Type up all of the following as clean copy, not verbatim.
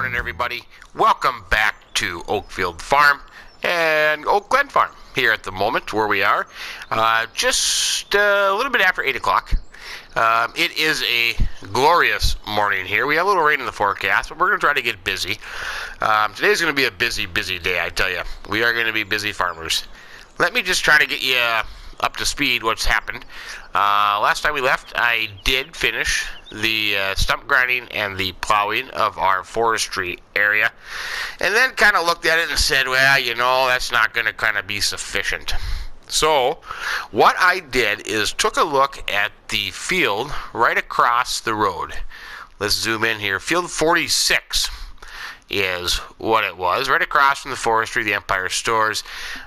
morning, everybody. Welcome back to OakField Farm and Oak Glen Farm here at the moment where we are. Just a little bit after 8 o'clock. It is a glorious morning here. We have a little rain in the forecast, but we're going to try to get busy. Today's going to be a busy day, I tell you. We are going to be busy farmers. Let me just try to get you up to speed what's happened. Last time we left, I did finish the stump grinding and the plowing of our forestry area, and then kind of looked at it and said, well, you know, that's not going to kind of be sufficient. So what I did is took a look at the field right across the road. Let's zoom in here. Field 46 is what it was, right across from the forestry, the Empire stores.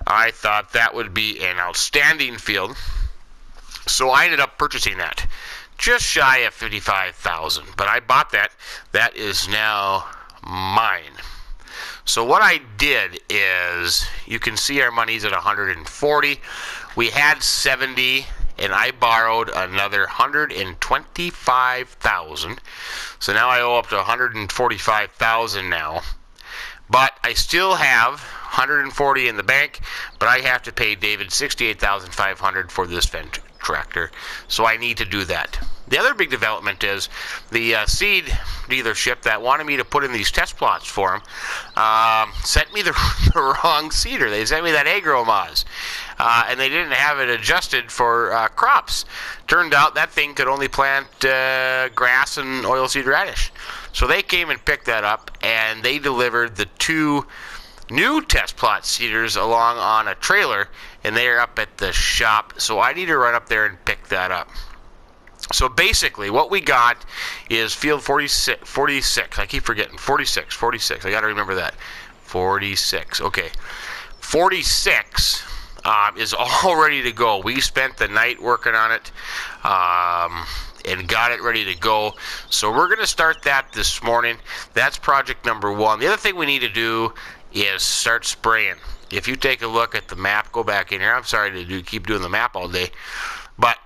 I thought that would be an outstanding field, so I ended up purchasing that. Just shy of $55,000, but I bought that. That is now mine. So what I did is, you can see our money's at 140. We had 70, and I borrowed another 125,000. So now I owe up to 145,000 now. But I still have 140 in the bank, but I have to pay David 68,500 for this Fendt tractor, so I need to do that. The other big development is the seed dealership that wanted me to put in these test plots for them sent me the wrong seeder. They sent me that Agromaz, and they didn't have it adjusted for crops. Turned out that thing could only plant grass and oilseed radish. So they came and picked that up, and they delivered the two new test plot seeders along on a trailer, and they are up at the shop, so I need to run up there and pick that up. So basically what we got is field 46. I keep forgetting. 46. I got to remember that. 46. Okay. 46 is all ready to go. We spent the night working on it and got it ready to go. So we're going to start that this morning. That's project number one. The other thing we need to do is start spraying. If you take a look at the map, go back in here. I'm sorry to keep doing the map all day, but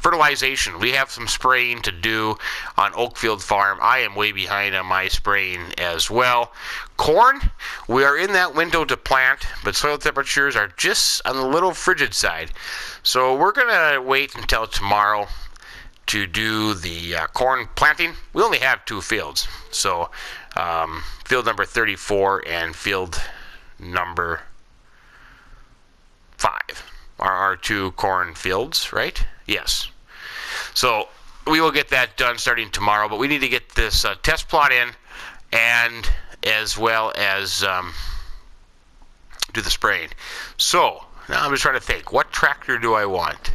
fertilization. We have some spraying to do on OakField Farm. I am way behind on my spraying as well. Corn, we are in that window to plant, but soil temperatures are just on the little frigid side. So we're going to wait until tomorrow to do the corn planting. We only have two fields. So field number 34 and field number 5 are our two corn fields, right? Yes. So we will get that done starting tomorrow, but we need to get this test plot in, and as well as do the spraying. So now I'm just trying to think, what tractor do I want?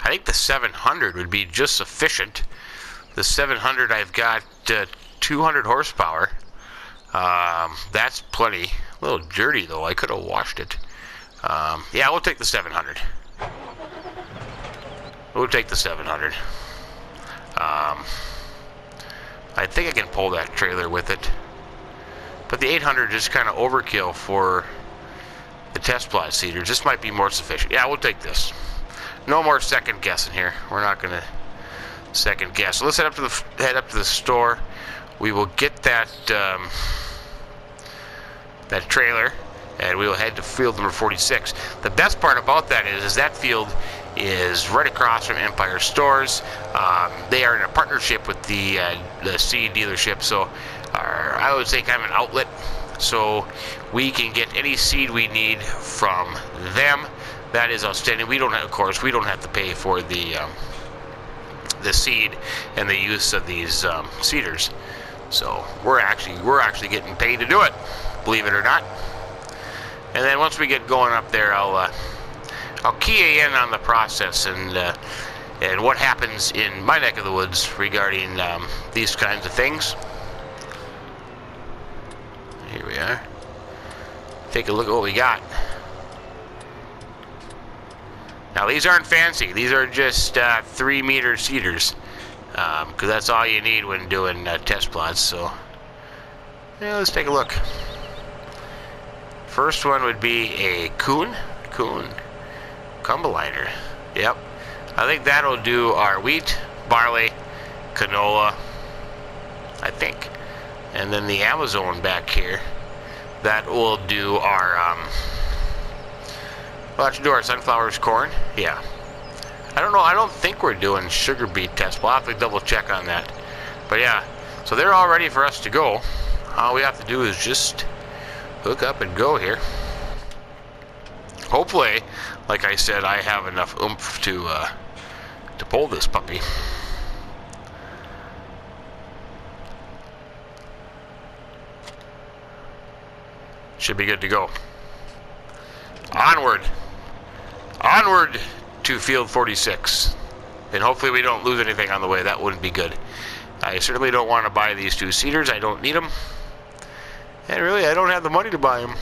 I think the 700 would be just sufficient. The 700, I've got 200 horsepower. That's plenty. A little dirty though. I could have washed it. Yeah, we'll take the 700. We'll take the 700. I think I can pull that trailer with it. But the 800 is kind of overkill for the test plot seeders. This might be more sufficient. Yeah, we'll take this. No more second guessing here. We're not going to second guess. So let's head up to the store. We will get that that trailer, and we will head to field number 46. The best part about that is that field is right across from Empire Stores. They are in a partnership with the seed dealership, so I would say kind of an outlet, so we can get any seed we need from them. That is outstanding. We don't have, of course, we don't have to pay for the seed and the use of these seeders. So we're actually getting paid to do it, believe it or not. And then once we get going up there, I'll key you in on the process and what happens in my neck of the woods regarding these kinds of things. Here we are. Take a look at what we got. Now these aren't fancy. These are just 3-meter seeders, because that's all you need when doing test plots. So yeah, let's take a look. First one would be a Kuhn Combiner. Yep. I think that'll do our wheat, barley, canola, I think. and then the Amazon back here. That will do our we'll have to do our sunflowers, corn. Yeah. I don't know. I don't think we're doing sugar beet test. We'll have to double check on that. But yeah, so they're all ready for us to go. All we have to do is just hook up and go here. Hopefully, like I said, I have enough oomph to pull this puppy. Should be good to go. Onward. Onward to field 46. And hopefully we don't lose anything on the way. That wouldn't be good. I certainly don't want to buy these 2-seaters. I don't need them. And really, I don't have the money to buy them.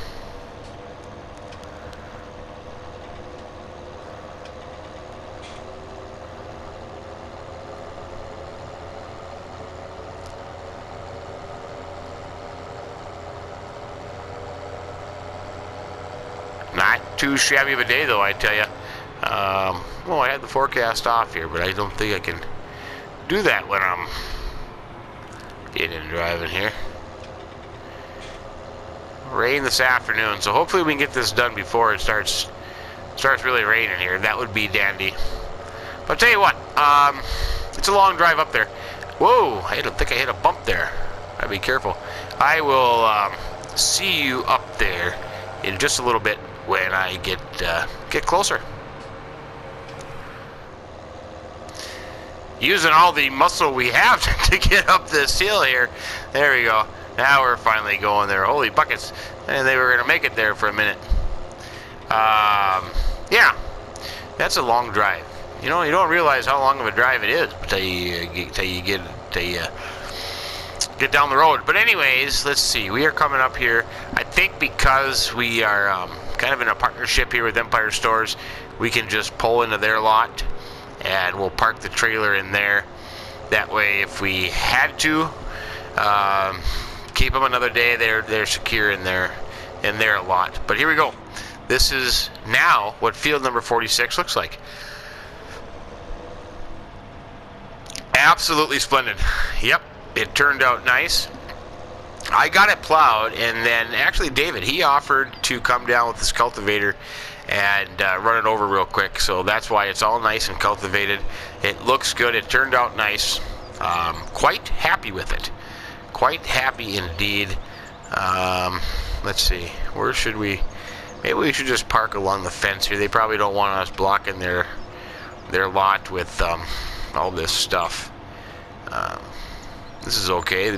Not too shabby of a day, though, I tell you. Well, I had the forecast off here, but I don't think I can do that when I'm in and driving here. Rain this afternoon, so hopefully we can get this done before it starts really raining here. That would be dandy. But I'll tell you what, it's a long drive up there. Whoa, I don't think I hit a bump there. I'd be careful. I will see you up there in just a little bit when I get closer. Using all the muscle we have to get up this hill here. There we go. Now we're finally going there. Holy buckets. And they were going to make it there for a minute. Yeah. That's a long drive. You know, you don't realize how long of a drive it is until you get down the road. But anyways, let's see. We are coming up here. I think because we are kind of in a partnership here with Empire Stores, we can just pull into their lot. And we'll park the trailer in there. That way, if we had to keep them another day, they're secure in their lot. But here we go. This is now what field number 46 looks like. Absolutely splendid. Yep, it turned out nice. I got it plowed, and then actually David, he offered to come down with his cultivator and run it over real quick. So that's why it's all nice and cultivated. It looks good. It turned out nice. Quite happy with it. Quite happy indeed. Let's see. Where should we? Maybe we should just park along the fence here. They probably don't want us blocking their lot with all this stuff. This is okay.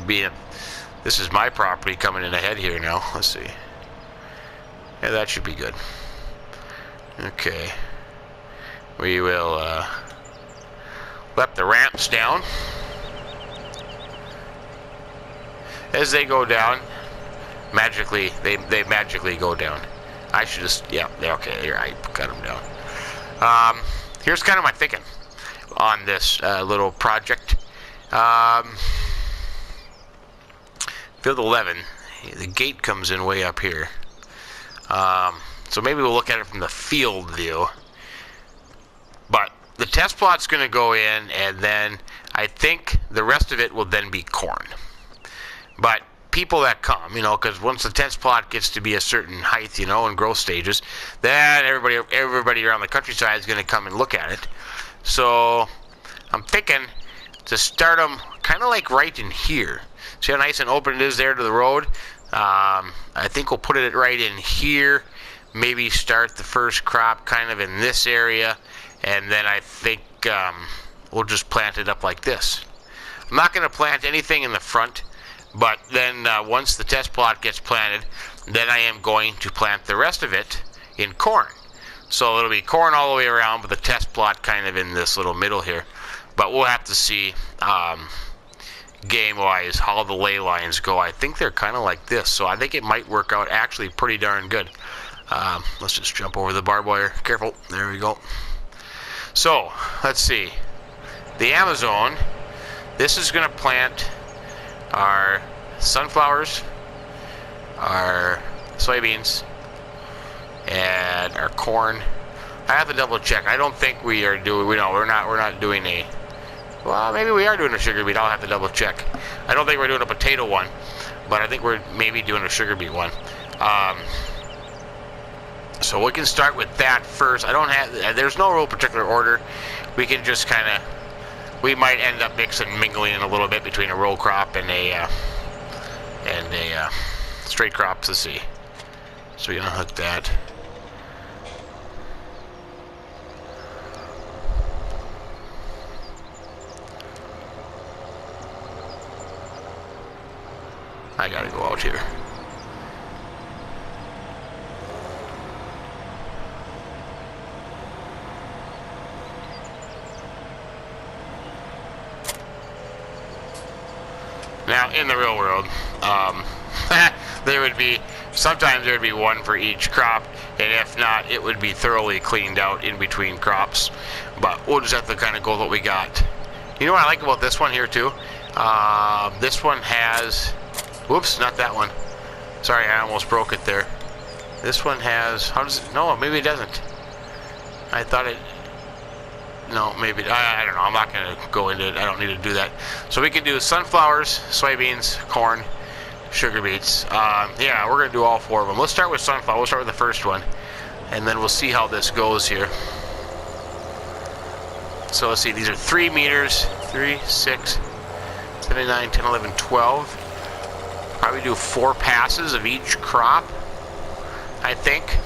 This is my property coming in ahead here now. Let's see. Yeah, that should be good. Okay. We will let the ramps down. As they go down, magically, they magically go down. I should just, yeah, okay, here, I cut them down. Here's kind of my thinking on this little project. Field 11, the gate comes in way up here. So maybe we'll look at it from the field view. But the test plot's going to go in, and then I think the rest of it will then be corn. But people that come, you know, because once the test plot gets to be a certain height, you know, and growth stages, then everybody around the countryside is going to come and look at it. So I'm thinking to start them kind of like right in here. See how nice and open it is there to the road? I think we'll put it right in here. Maybe start the first crop kind of in this area, and then I think we'll just plant it up like this. I'm not going to plant anything in the front, but then once the test plot gets planted, then I am going to plant the rest of it in corn. So it'll be corn all the way around, but the test plot kind of in this little middle here. But we'll have to see game-wise how the ley lines go. I think they're kind of like this, so I think it might work out actually pretty darn good. Let's just jump over the barbed wire. Careful. There we go. So, let's see. The Amazon, this is going to plant our sunflowers, our soybeans, and our corn. I have to double check. I don't think we are doing, we're not doing a Well, maybe we are doing a sugar beet. I'll have to double check. I don't think we're doing a potato one, but I think we're maybe doing a sugar beet one. So we can start with that first. I don't have, there's no real particular order. We can just kind of, we might end up mingling a little bit between a row crop and a straight crop. Let's see. So we unhook that. I gotta go out here. Now, in the real world, sometimes there would be one for each crop, and if not, it would be thoroughly cleaned out in between crops. But we'll just have to kind of go with what we got. You know what I like about this one here too? This one has, whoops, not that one. Sorry, I almost broke it there. This one has, how does it, no, maybe it doesn't. I thought it, no, maybe, I don't know, I'm not going to go into it, I don't need to do that. So we can do sunflowers, soybeans, corn, sugar beets. Yeah, we're going to do all four of them. Let's start with sunflower, we'll start with the first one, and then we'll see how this goes here. So let's see, these are 3 meters, 3, 6, 7, 9, 10, 11, 12. Probably do 4 passes of each crop, I think.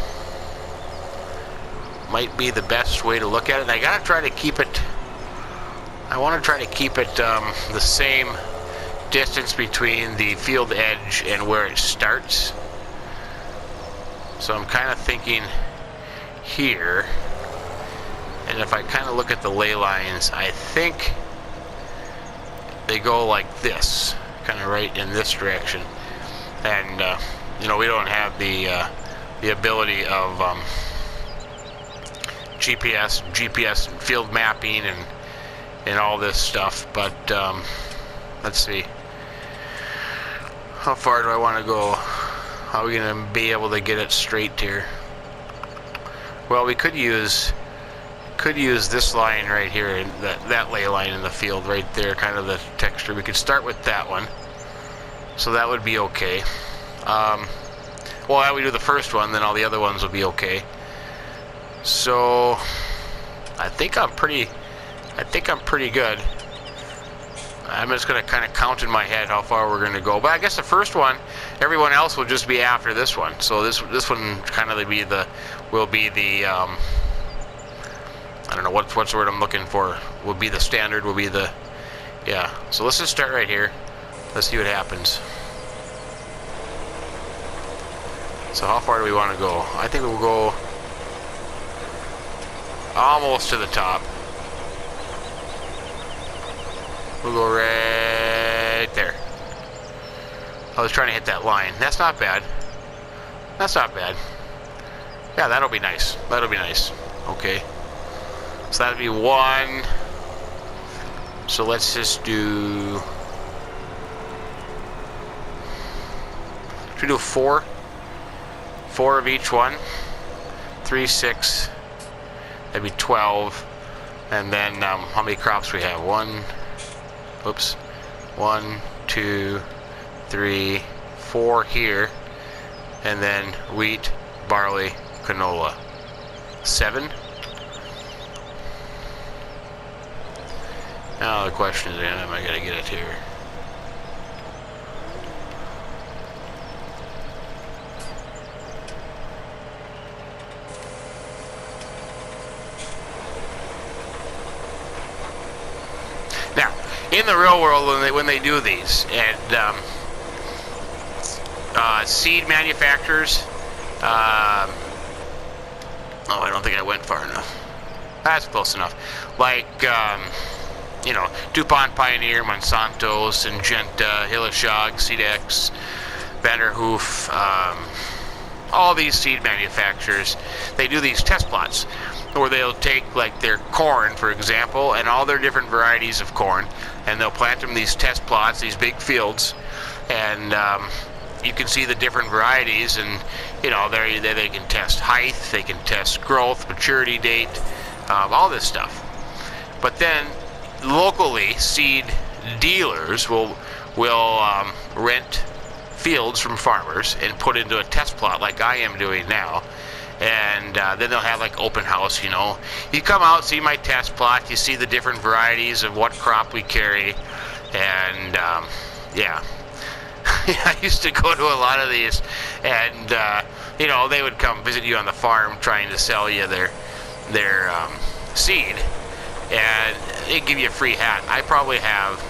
Might be the best way to look at it. And I gotta try to keep it, I want to try to keep it the same distance between the field edge and where it starts. So I'm kind of thinking here, and if I kind of look at the ley lines, I think they go like this, kind of right in this direction. And you know, we don't have the ability of GPS and field mapping and all this stuff, but let's see, how far do I want to go? How are we going to be able to get it straight here? Well, we could use this line right here, and that ley line in the field right there, kind of the texture. We could start with that one, so that would be okay. Well, that we do the first one, then all the other ones will be okay. So I think I'm pretty good. I'm just going to kind of count in my head how far we're going to go. But I guess the first one, everyone else will just be after this one. So this one kind of will be the I don't know what's the word I'm looking for. Will be the standard. Will be the, yeah. So let's just start right here. Let's see what happens. So how far do we want to go? I think we'll go almost to the top. We'll go right there. I was trying to hit that line. That's not bad. That's not bad. Yeah, that'll be nice. That'll be nice. Okay. So that'll be 1. So let's just do, should we do 4? 4 of each one. 3, 6. That'd be 12. And then how many crops we have? 1, 2, 3, 4 here. And then wheat, barley, canola. 7. Now the question is, am I going to get it here? Now, in the real world, when they do these, and seed manufacturers, oh, I don't think I went far enough. That's close enough. Like, you know, DuPont, Pioneer, Monsanto, Syngenta, Hilleshog, Seedex, Vanderhoof, all these seed manufacturers, they do these test plots where they'll take like their corn, for example, and all their different varieties of corn, and they'll plant them in these test plots, these big fields, and you can see the different varieties, and you know, they can test height, they can test growth, maturity date, all this stuff. But then locally, seed dealers will rent fields from farmers and put into a test plot like I am doing now. And then they'll have like open house, you know. You come out, see my test plot, you see the different varieties of what crop we carry, and yeah. I used to go to a lot of these, and you know, they would come visit you on the farm trying to sell you their seed, and they'd give you a free hat. I probably have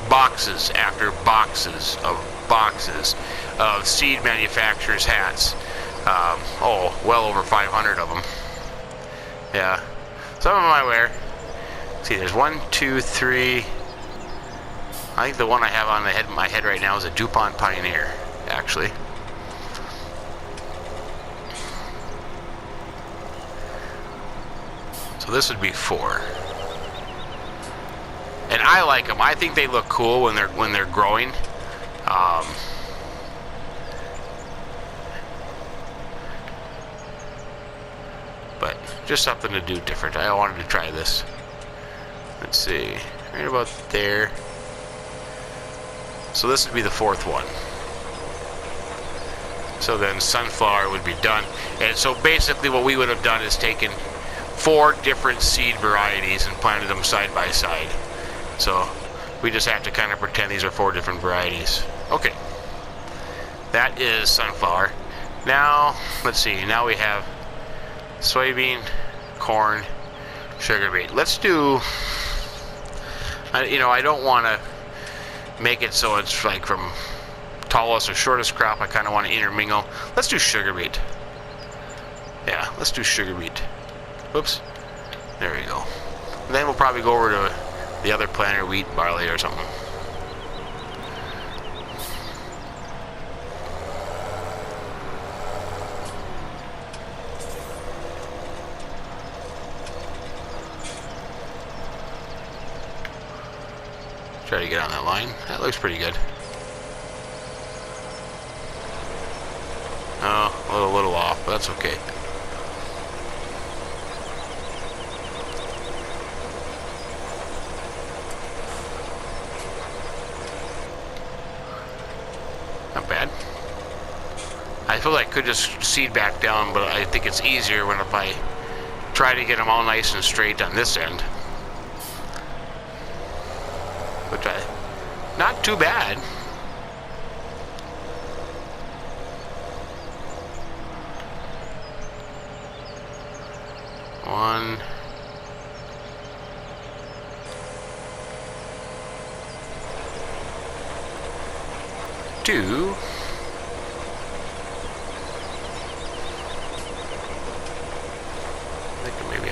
boxes after boxes of seed manufacturers' hats. Oh, well over 500 of them. Yeah, some of them I wear. See, there's 1, 2, 3. I think the one I have on my head right now is a DuPont Pioneer, actually. So this would be 4. And I like them. I think they look cool when they're growing. But just something to do different. I wanted to try this. Let's see, right about there. So this would be the 4th one. So then sunflower would be done. And so basically what we would have done is taken 4 different seed varieties and planted them side by side. So we just have to kind of pretend these are 4 different varieties. Okay. That is sunflower. Now, let's see. Now we have soybean, corn, sugar beet. Let's do, you know, I don't want to make it so it's like from tallest or shortest crop. I kind of want to intermingle. Let's do sugar beet. Yeah, let's do sugar beet. Whoops. There we go. And then we'll probably go over to the other planter, wheat, barley, or something. Try to get on that line. That looks pretty good. Oh, a little off, but that's okay. Not bad. I feel like I could just seed back down, but I think it's easier when if I try to get them all nice and straight on this end. Which not too bad. One. 2. I think maybe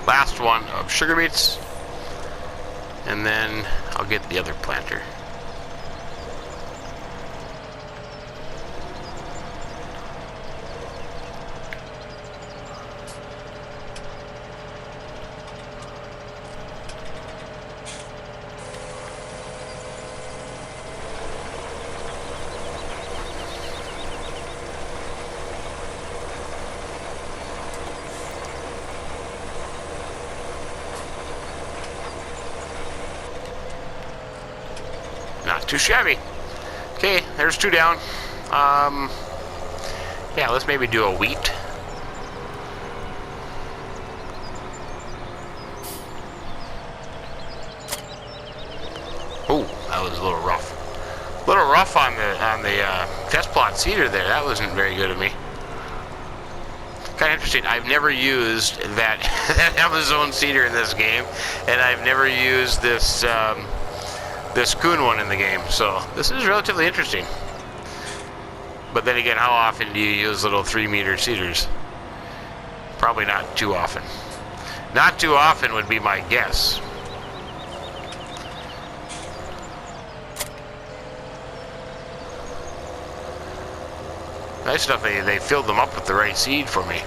last one of sugar beets, and then I'll get the other planter. Not too shabby. Okay, there's 2 down. Yeah, let's maybe do a wheat. Oh, that was a little little rough on the test plot seeder there. That wasn't very good of me. Kind of interesting. I've never used that Amazon seeder in this game, and I've never used this this Kuhn one in the game. So this is relatively interesting. But then again, how often do you use little 3-meter seeders? Probably not too often. Not too often would be my guess. Nice enough they filled them up with the right seed for me.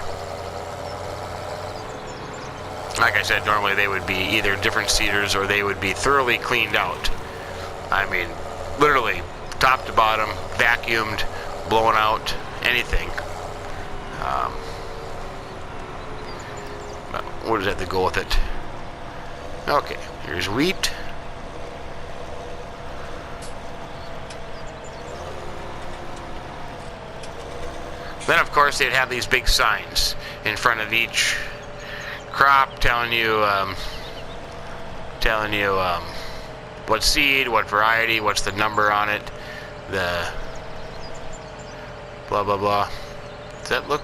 Like I said, normally they would be either different seeders or they would be thoroughly cleaned out. I mean, literally, top to bottom, vacuumed, blown out, anything. But what does that have to go with it? Okay, here's wheat. Then, of course, they'd have these big signs in front of each crop telling you what seed, what variety, what's the number on it, the blah, blah, blah. Does that look?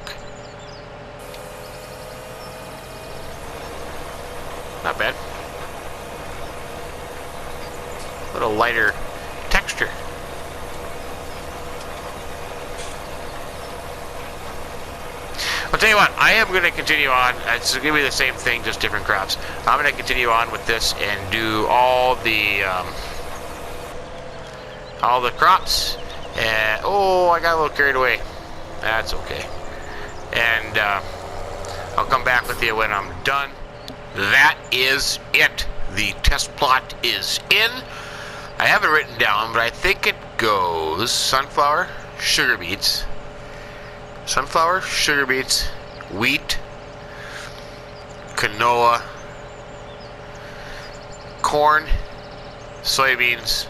Not bad. A little lighter texture. I'll tell you what, I am going to continue on. It's going to be the same thing, just different crops. I'm going to continue on with this and do all the crops. And oh, I got a little carried away. That's okay. And I'll come back with you when I'm done. That is it. The test plot is in. I have it written down, but I think it goes sunflower, sugar beets. Sunflower, sugar beets, wheat, canola, corn, soybeans,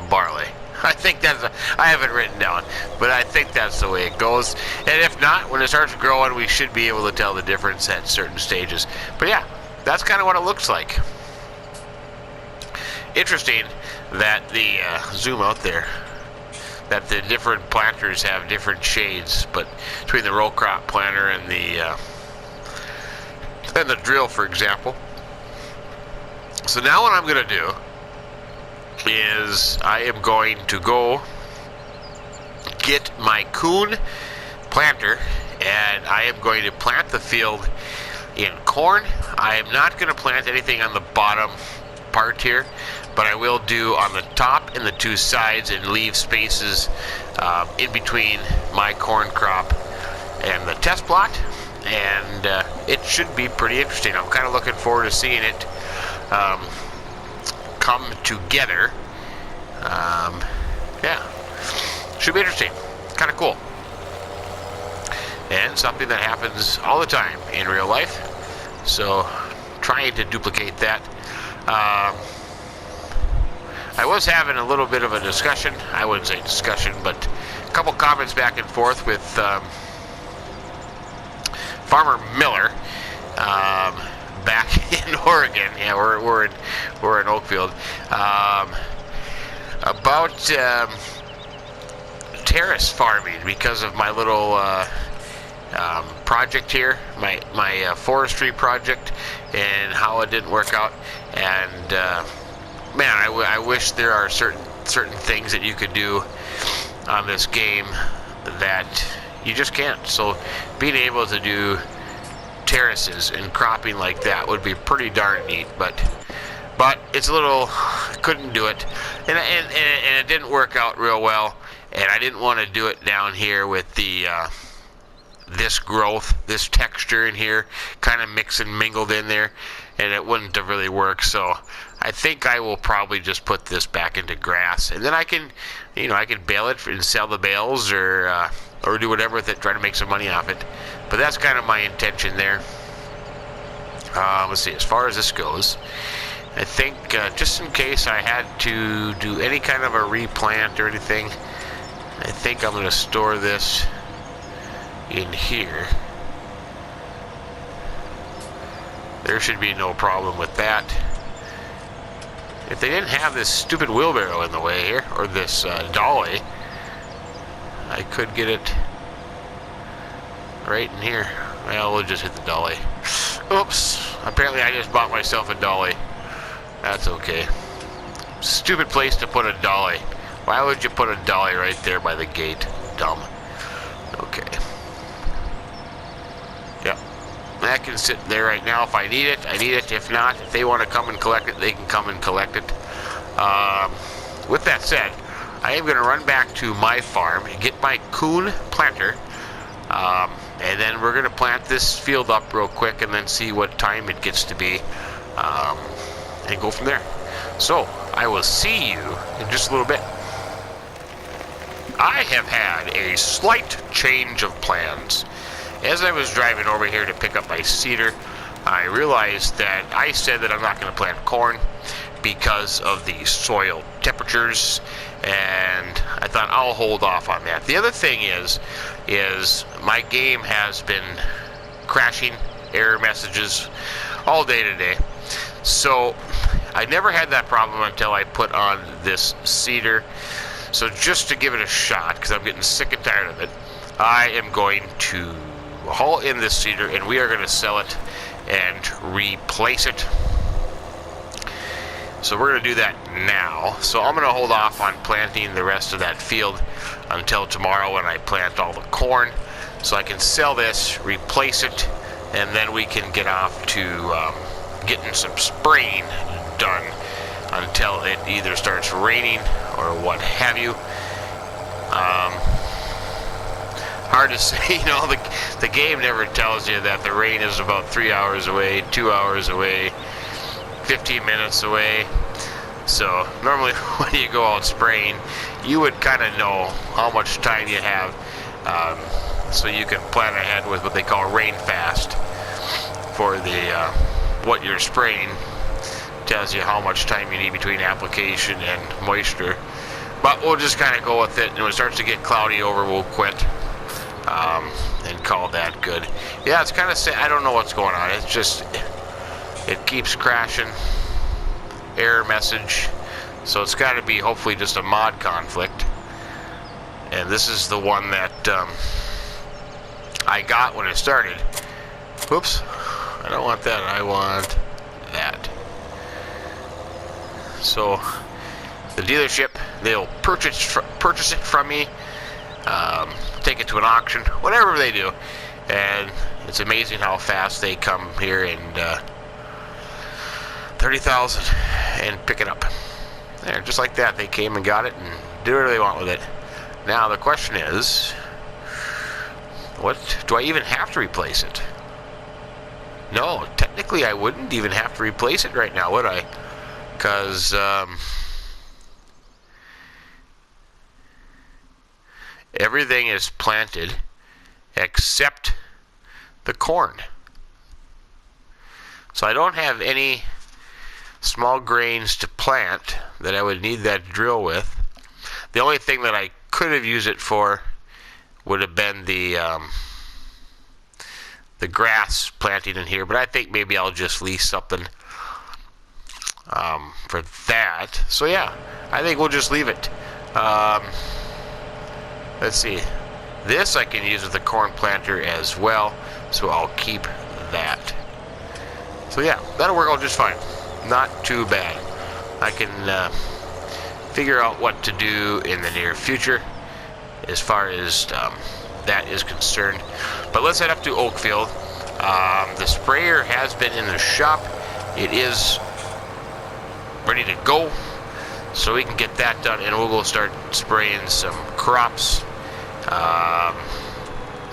barley. I think that's, I have it written down, but I think that's the way it goes. And if not, when it starts growing, we should be able to tell the difference at certain stages. But yeah, that's kind of what it looks like. Interesting that the, zoom out there, that the different planters have different shades, but between the row crop planter and the drill, for example. So now what I'm going to do is I am going to go get my Kuhn planter, and I am going to plant the field in corn. I am not going to plant anything on the bottom part here, but I will do on the top and the two sides and leave spaces in between my corn crop and the test plot, and it should be pretty interesting. I'm kind of looking forward to seeing it come together. Yeah, should be interesting. Kind of cool, and something that happens all the time in real life, so trying to duplicate that. I was having a little bit of a discussion. I wouldn't say discussion, but a couple comments back and forth with Farmer Miller back in Oregon. Yeah, we're in OakField, about terrace farming because of my little project here, my forestry project, and how it didn't work out. And man, I wish there are certain things that you could do on this game that you just can't. So being able to do terraces and cropping like that would be pretty darn neat, but it's a little, couldn't do it, and it didn't work out real well, and I didn't want to do it down here with the this growth, this texture in here, kind of mixed and mingled in there, and it wouldn't have really worked. So I think I will probably just put this back into grass, and then I can, I can bale it and sell the bales, or do whatever with it, try to make some money off it. But that's kind of my intention there. Let's see, as far as this goes, I think just in case I had to do any kind of a replant or anything, I think I'm going to store this in here. There should be no problem with that. If they didn't have this stupid wheelbarrow in the way here, or this dolly, I could get it right in here. Well, we'll just hit the dolly. Oops. Apparently I just bought myself a dolly. That's okay. Stupid place to put a dolly. Why would you put a dolly right there by the gate? Dumb. Okay. Yep. That can sit there right now. If I need it, I need it. If not, if they want to come and collect it, they can come and collect it. With that said, I am going to run back to my farm and get my coon planter. And then we're going to plant this field up real quick and then see what time it gets to be. And go from there. So, I will see you in just a little bit. I have had a slight change of plans. As I was driving over here to pick up my cedar, I realized that I said that I'm not going to plant corn because of the soil temperatures, and I thought I'll hold off on that. The other thing is my game has been crashing, error messages all day today. So I never had that problem until I put on this cedar. So just to give it a shot, because I'm getting sick and tired of it, I am going to haul in this cedar and we are going to sell it and replace it. So we're going to do that now. So I'm going to hold off on planting the rest of that field until tomorrow when I plant all the corn. So I can sell this, replace it, and then we can get off to getting some spraying done until it either starts raining or what have you. Hard to say, you know, the game never tells you that the rain is about 3 hours away, 2 hours away, 15 minutes away. So normally when you go out spraying, you would kind of know how much time you have, so you can plan ahead with what they call rain fast for the what you're spraying. Tells you how much time you need between application and moisture. But we'll just kind of go with it, and when it starts to get cloudy over, we'll quit and call that good. Yeah, it's kind of sad. I don't know what's going on. It's just it keeps crashing. Error message. So it's got to be hopefully just a mod conflict. And this is the one that I got when it started. Whoops. I don't want that. I want that. So the dealership, they'll purchase it from me, take it to an auction, whatever they do. And it's amazing how fast they come here and 30,000 and pick it up. There, just like that, they came and got it and did whatever they want with it. Now the question is, what do I even have to replace it? No, technically I wouldn't even have to replace it right now, would I? Because everything is planted except the corn. So I don't have any small grains to plant that I would need that drill with. The only thing that I could have used it for would have been the grass planting in here, but I think maybe I'll just lease something for that. So yeah, I think we'll just leave it. Let's see. This I can use with the corn planter as well, so I'll keep that. So yeah, that'll work out just fine. Not too bad. I can figure out what to do in the near future as far as that is concerned. But let's head up to OakField. The sprayer has been in the shop. It is ready to go, so we can get that done, and we'll go start spraying some crops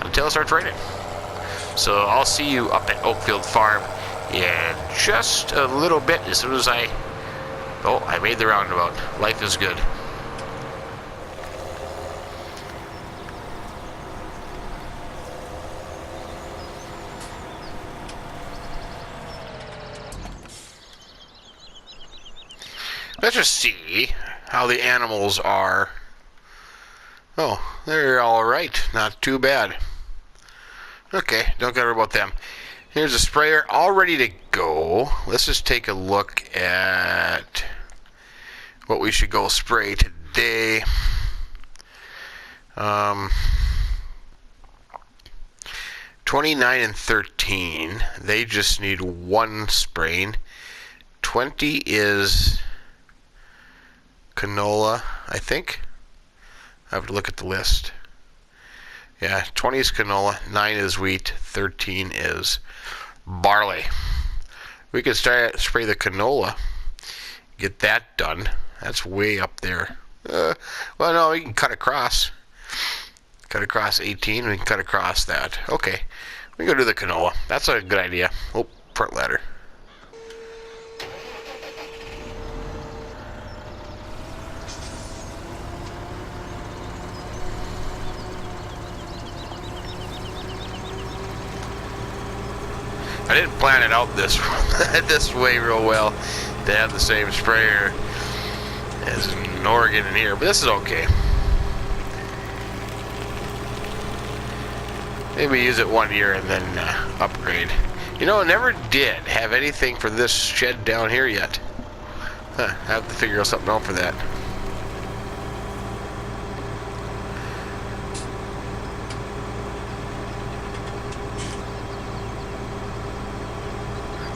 until it starts raining. So I'll see you up at OakField Farm in just a little bit, as soon as I made the roundabout. Life is good. Let's just see how the animals are. Oh, they're alright. Not too bad. Okay, don't gotta worry about them. Here's a sprayer all ready to go. Let's just take a look at what we should go spray today. 29 and 13, they just need one spraying. 20 is canola, I think. I have to look at the list. Yeah, 20 is canola, 9 is wheat, 13 is barley. We could start spray the canola, get that done. That's way up there. Well, no, we can cut across. Cut across 18, we can cut across that. Okay, we can go do the canola. That's a good idea. Oh, front ladder. I didn't plan it out this this way real well to have the same sprayer as in Oregon and here, but this is okay. Maybe use it 1 year and then upgrade. You know, I never did have anything for this shed down here yet. I have to figure out something out for that.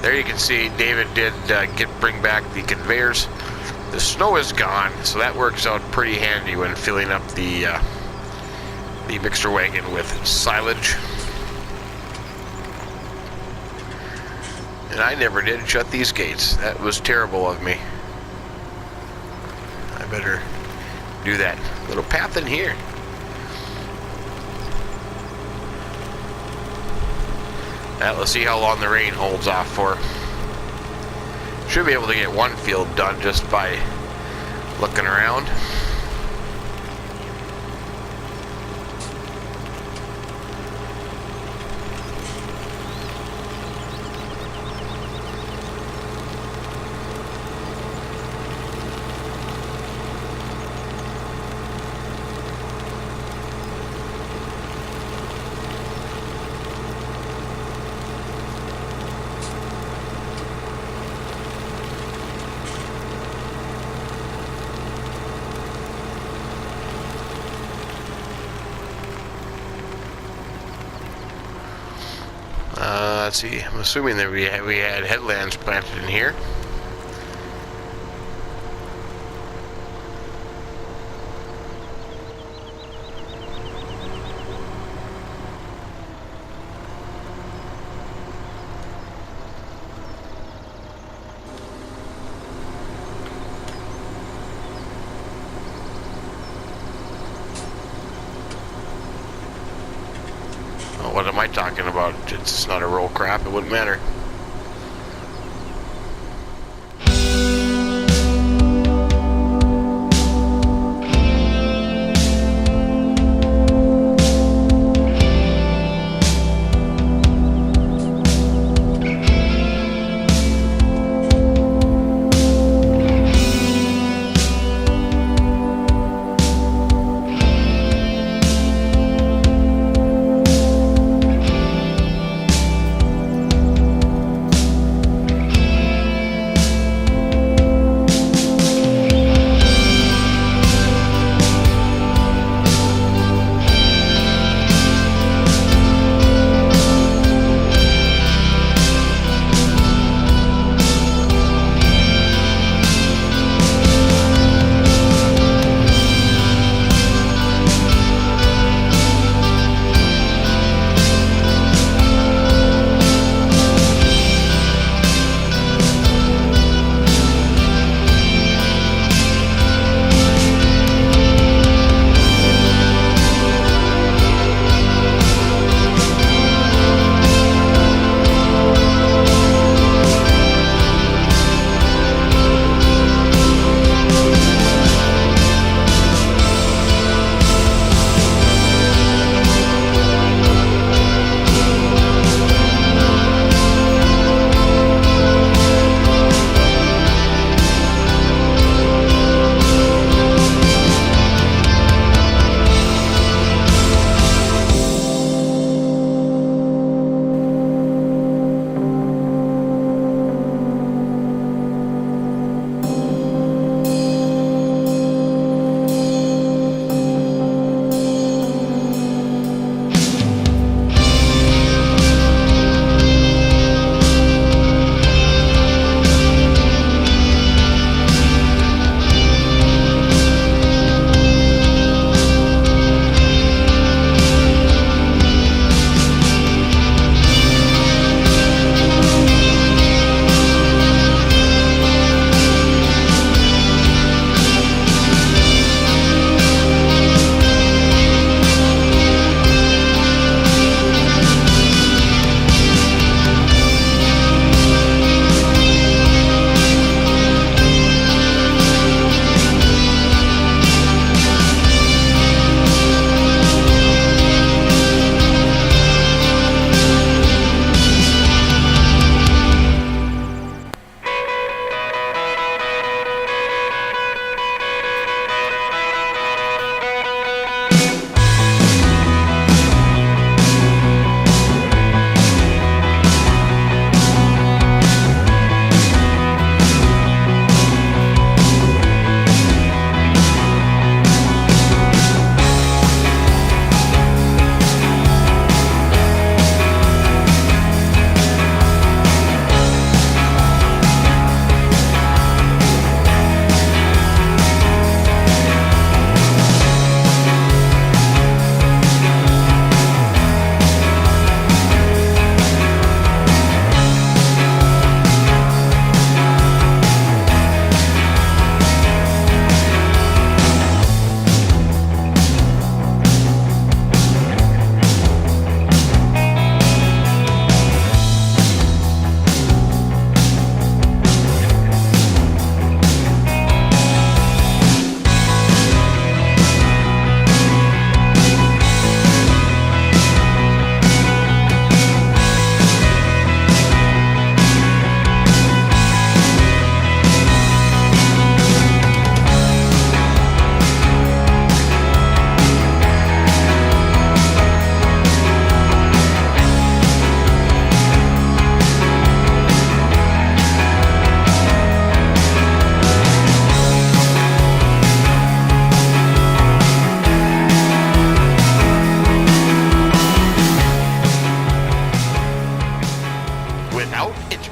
There you can see David did bring back the conveyors. The snow is gone, so that works out pretty handy when filling up the mixer wagon with silage. And I never did shut these gates. That was terrible of me. I better do that. Little path in here. Now let's see how long the rain holds off for. Should be able to get one field done just by looking around. Let's see, I'm assuming that we had headlands planted in here. What am I talking about? It's not a roll crop, it wouldn't matter.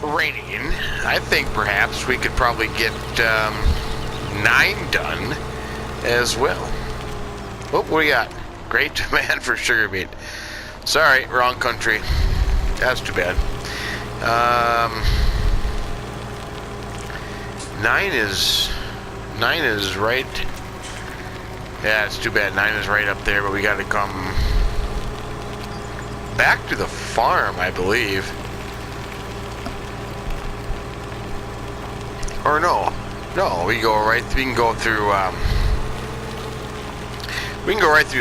raining, I think perhaps we could probably get 9 done as well. Oh, what do we got? Great demand for sugar beet. Sorry, wrong country. That's too bad. 9 is right. Yeah, it's too bad. 9 is right up there, but we got to come back to the farm, I believe. Or no, we can go right through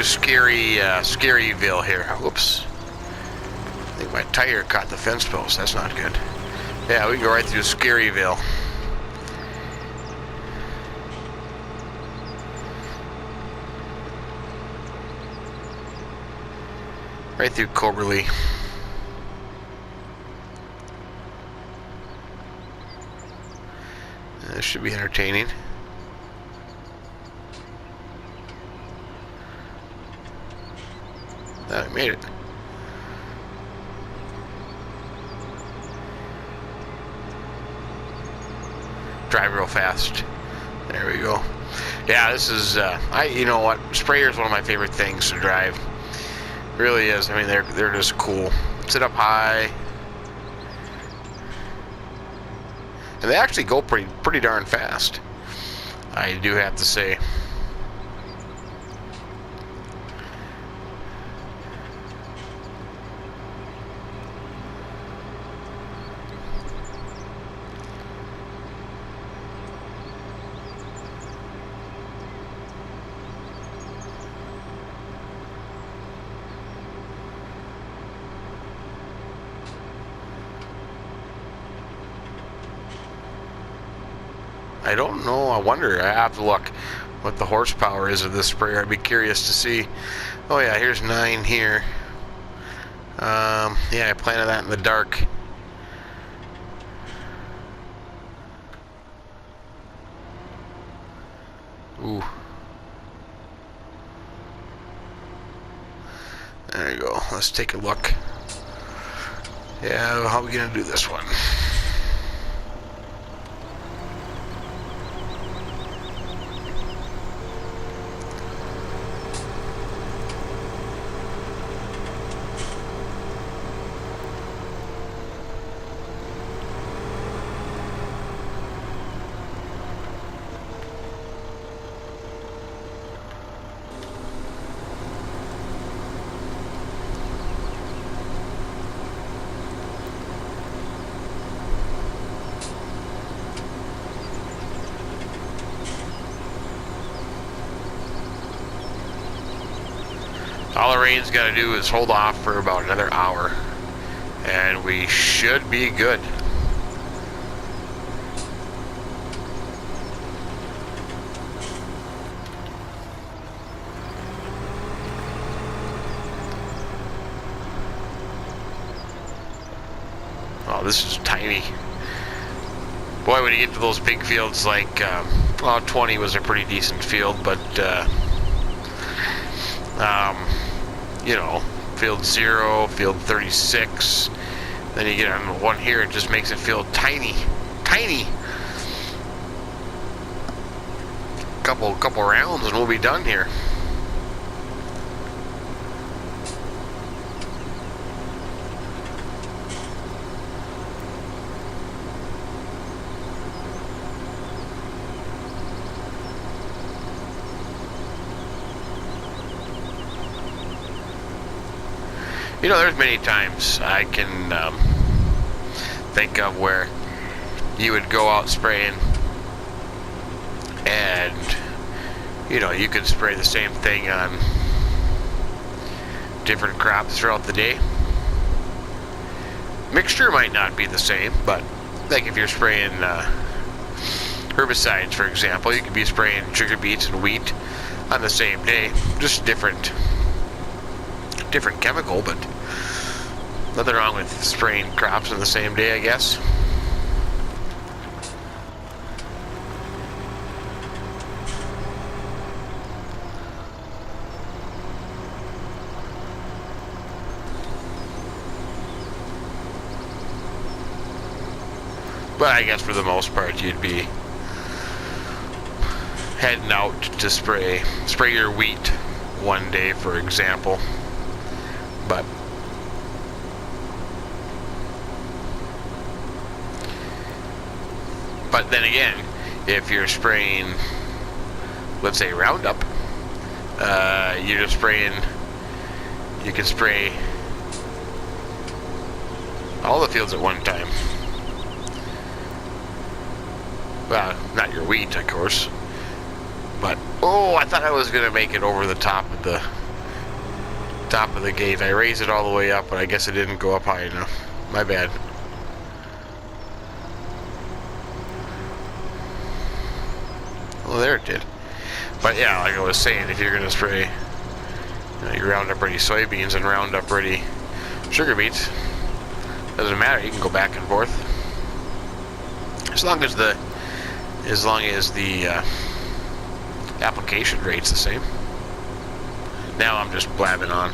Scaryville here. Whoops. I think my tire caught the fence post. That's not good. Yeah, we can go right through Scaryville. Right through Coberly. This should be entertaining. I made it. Drive real fast. There we go. Yeah, this is you know what? Sprayer is one of my favorite things to drive. Really is. I mean, they're just cool. Sit up high. And they actually go pretty darn fast, I do have to say. I don't know. I wonder. I have to look what the horsepower is of this sprayer. I'd be curious to see. Oh yeah, here's 9 here. Yeah, I planted that in the dark. Ooh. There you go. Let's take a look. Yeah, how are we gonna do this one? All the rain's got to do is hold off for about another hour, and we should be good. Oh, this is tiny. Boy, when you get to those big fields like, well, 20 was a pretty decent field, but, you know, field 0, field 36, then you get on one here, it just makes it feel tiny. Couple rounds and we'll be done here. You know, there's many times I can think of where you would go out spraying and, you know, you could spray the same thing on different crops throughout the day. Mixture might not be the same, but like if you're spraying herbicides, for example, you could be spraying sugar beets and wheat on the same day. Just different chemical, but nothing wrong with spraying crops on the same day, I guess. But I guess for the most part you'd be heading out to spray your wheat one day, for example. But then again, if you're spraying, let's say Roundup, you're just spraying, you can spray all the fields at one time. Well, not your wheat, of course. But, oh, I thought I was going to make it over the top of the gate. I raised it all the way up, but I guess it didn't go up high enough. My bad. Well, there it did. But yeah, like I was saying, if you're going to spray your Roundup Ready soybeans and Roundup Ready sugar beets, doesn't matter. You can go back and forth as long as the application rate's the same. Now I'm just blabbing on.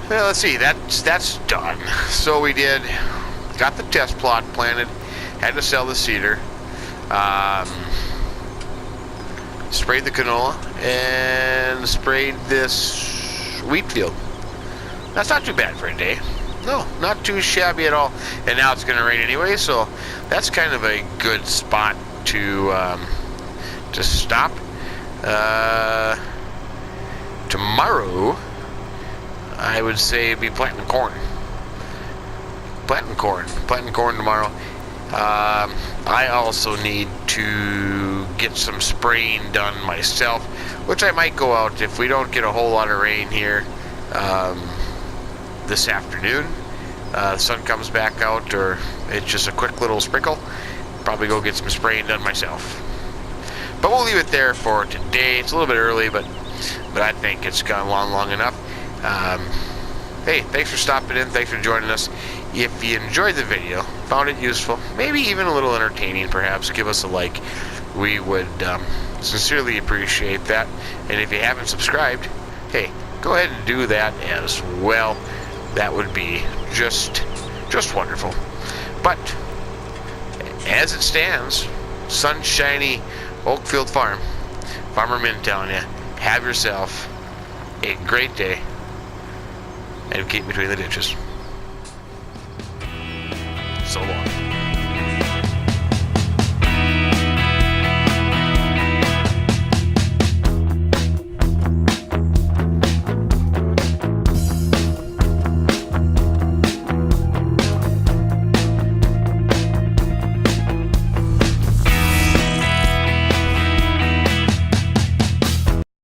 Well, let's see, that's done. So we got the test plot planted, had to sell the cedar, sprayed the canola, and sprayed this wheat field. That's not too bad for a day. No, not too shabby at all. And now it's going to rain anyway, so that's kind of a good spot to stop. Tomorrow, I would say be planting corn. Planting corn tomorrow. I also need to get some spraying done myself, which I might go out if we don't get a whole lot of rain here this afternoon. The sun comes back out, or it's just a quick little sprinkle. Probably go get some spraying done myself. But we'll leave it there for today. It's a little bit early, but I think it's gone long enough. Hey, thanks for stopping in. Thanks for joining us. If you enjoyed the video, found it useful, maybe even a little entertaining perhaps, give us a like. We would sincerely appreciate that. And if you haven't subscribed, hey, go ahead and do that as well. That would be just wonderful. But as it stands, sunshiny Oakfield Farm, Farmer Min telling you, have yourself a great day and keep between the ditches. So long.